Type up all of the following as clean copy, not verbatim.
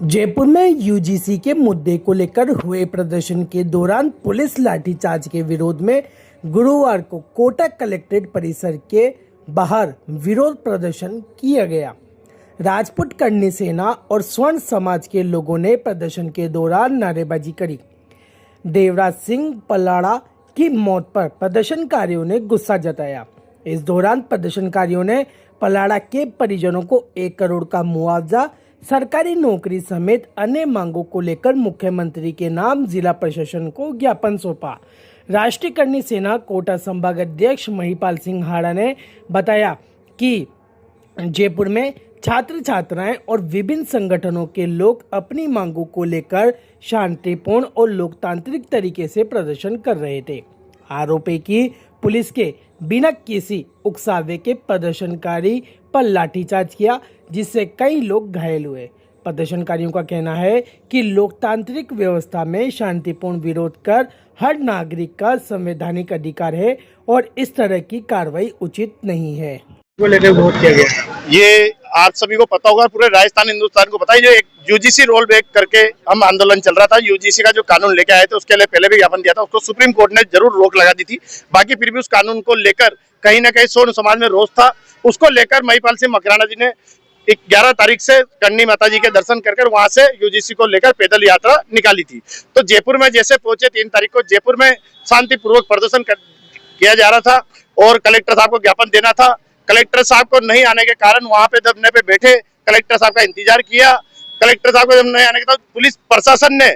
जयपुर में यूजीसी के मुद्दे को लेकर हुए प्रदर्शन के दौरान पुलिस लाठीचार्ज के विरोध में गुरुवार को कोटा कलेक्ट्रेट परिसर के बाहर विरोध प्रदर्शन किया गया। राजपूत करनी सेना और स्वर्ण समाज के लोगों ने प्रदर्शन के दौरान नारेबाजी करी। देवराज सिंह पलाड़ा की मौत पर प्रदर्शनकारियों ने गुस्सा जताया। इस दौरान प्रदर्शनकारियों ने पलाड़ा के परिजनों को 1 करोड़ का मुआवजा, सरकारी नौकरी समेत अन्य मांगों को लेकर मुख्यमंत्री के नाम जिला प्रशासन को ज्ञापन सौंपा। राष्ट्रीय करनी सेना कोटा संभाग अध्यक्ष महिपाल सिंह हाड़ा ने बताया कि जयपुर में छात्र छात्राएं और विभिन्न संगठनों के लोग अपनी मांगों को लेकर शांतिपूर्ण और लोकतांत्रिक तरीके से प्रदर्शन कर रहे थे। आरोप है कि पुलिस के बिना किसी उकसावे के प्रदर्शनकारी पर लाठीचार्ज किया, जिससे कई लोग घायल हुए। प्रदर्शनकारियों का कहना है कि लोकतांत्रिक व्यवस्था में शांतिपूर्ण विरोध कर हर नागरिक का संवैधानिक अधिकार है और इस तरह की कार्रवाई उचित नहीं है। को लेकर वोट किया गया। ये आप सभी को पता होगा, पूरे राजस्थान हिंदुस्तान को पता है। जो एक यूजीसी रोल बैक करके हम आंदोलन चल रहा था, यूजीसी का जो कानून लेके आए थे उसके लिए पहले भी ज्ञापन दिया था, उसको सुप्रीम कोर्ट ने जरूर रोक लगा दी थी। बाकी फिर भी उस कानून को लेकर कहीं ना कहीं स्वर्ण समाज में रोष था। उसको लेकर महिपाल सिंह मकराना जी ने 11 तारीख से करनी माता जी के दर्शन कर वहां से यूजीसी को लेकर पैदल यात्रा निकाली थी। तो जयपुर में जैसे पहुंचे 3 तारीख को जयपुर में शांतिपूर्वक प्रदर्शन किया जा रहा था और कलेक्टर साहब को ज्ञापन देना था। कलेक्टर साहब को नहीं आने के कारण वहां पे धरने पे बैठे, कलेक्टर साहब का इंतजार किया। कलेक्टर साहब को जब नहीं आने के बाद पुलिस प्रशासन ने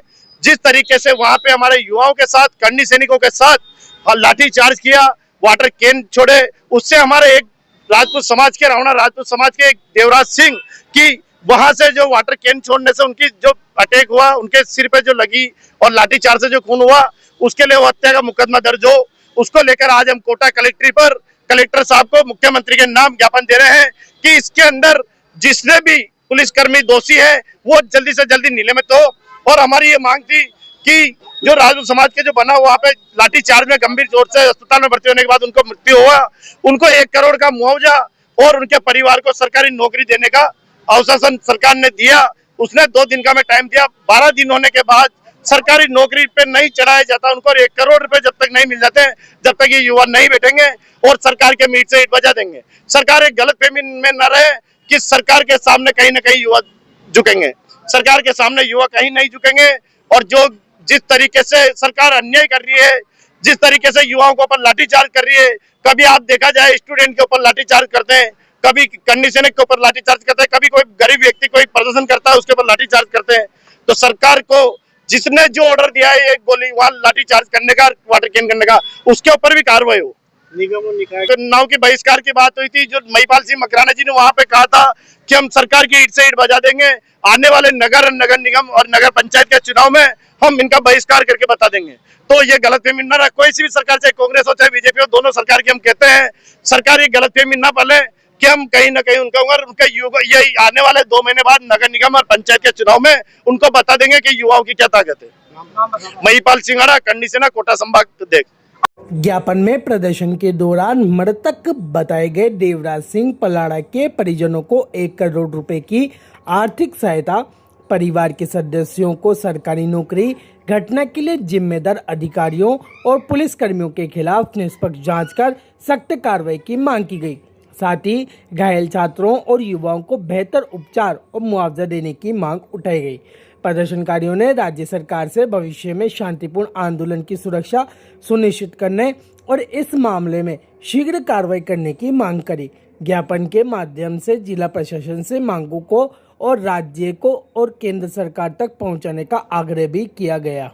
जिस तरीके से वहां पे हमारे युवाओं के साथ, करनी सैनिकों के साथ लाठी चार्ज किया, वाटर कैन छोड़े, उससे हमारे एक राजपूत समाज के रावणा राजपूत समाज के एक देवराज सिंह की वहां से जो वाटर कैन छोड़ने से उनकी जो अटैक हुआ, उनके सिर पे जो लगी और लाठी चार्ज से जो खून हुआ, उसके लिए वो हत्या का मुकदमा दर्ज हो। उसको लेकर आज हम कोटा कलेक्ट्रेट पर कलेक्टर साहब को मुख्यमंत्री के नाम ज्ञापन दे रहे हैं कि इसके अंदर जिसने भी पुलिसकर्मी दोषी है वो जल्दी से जल्दी निलंबित हो। और हमारी ये मांग थी कि जो राजपूत समाज के जो बना वहाँ पे लाठी चार्ज में गंभीर चोट से अस्पताल में भर्ती होने के बाद उनको मृत्यु हुआ, उनको 1 करोड़ का मुआवजा और उनके परिवार को सरकारी नौकरी देने का आश्वासन सरकार ने दिया। उसने 2 दिन का मैं टाइम दिया। 12 दिन होने के बाद सरकारी नौकरी पे नहीं चढ़ाया जाता उनको, और 1 करोड़ रुपए जब तक नहीं मिल जाते, जब तक ये युवा नहीं बैठेंगे और सरकार के मीट से ईंट बजा देंगे। सरकार एक गलतफहमी में न रहे कि सरकार के सामने कहीं ना कहीं युवा झुकेंगे। सरकार के सामने युवा कहीं नहीं झुकेंगे। और जो जिस तरीके से सरकार अन्याय कर रही है, जिस तरीके से युवाओं के ऊपर लाठीचार्ज कर रही है, कभी आप देखा जाए स्टूडेंट के ऊपर लाठीचार्ज करते हैं, कभी करनी सैनिक के ऊपर लाठीचार्ज करते हैं, कभी कोई गरीब व्यक्ति कोई प्रदर्शन करता है उसके ऊपर लाठीचार्ज करते हैं। तो सरकार को जिसने जो ऑर्डर दिया है एक गोली वहां लाठीचार्ज करने का, वाटर कैन करने का, उसके ऊपर भी कार्रवाई हो। निगम और निकाय तो नाव के बहिष्कार की बात हुई थी, जो महिपाल सिंह मकराना जी ने वहां पे कहा था कि हम सरकार की ईंट से ईंट बजा देंगे। आने वाले नगर निगम और नगर पंचायत के चुनाव में हम इनका बहिष्कार करके बता देंगे। तो ये गलतफहमी न रहा, कोई सी भी सरकार, चाहे कांग्रेस हो चाहे बीजेपी हो, दोनों सरकार की हम कहते हैं सरकार ये गलतफहमी न पाले कि हम कहीं ना कहीं उनके ये आने वाले 2 महीने बाद नगर निगम और पंचायत के चुनाव में उनको बता देंगे कि युवाओं की क्या ताकत है। महिपाल सिंह हाड़ा, करनी सेना, कोटा संभाग अध्यक्ष। ज्ञापन में प्रदर्शन के दौरान मृतक बताए गए देवराज सिंह पलाड़ा के परिजनों को 1 करोड़ रुपए की आर्थिक सहायता, परिवार के सदस्यों को सरकारी नौकरी, घटना के लिए जिम्मेदार अधिकारियों और पुलिसकर्मियों के खिलाफ निष्पक्ष जांच कर सख्त कार्रवाई की मांग की गई। साथ ही घायल छात्रों और युवाओं को बेहतर उपचार और मुआवजा देने की मांग उठाई गई। प्रदर्शनकारियों ने राज्य सरकार से भविष्य में शांतिपूर्ण आंदोलन की सुरक्षा सुनिश्चित करने और इस मामले में शीघ्र कार्रवाई करने की मांग करी। ज्ञापन के माध्यम से जिला प्रशासन से मांगों को और राज्य को और केंद्र सरकार तक पहुंचाने का आग्रह भी किया गया।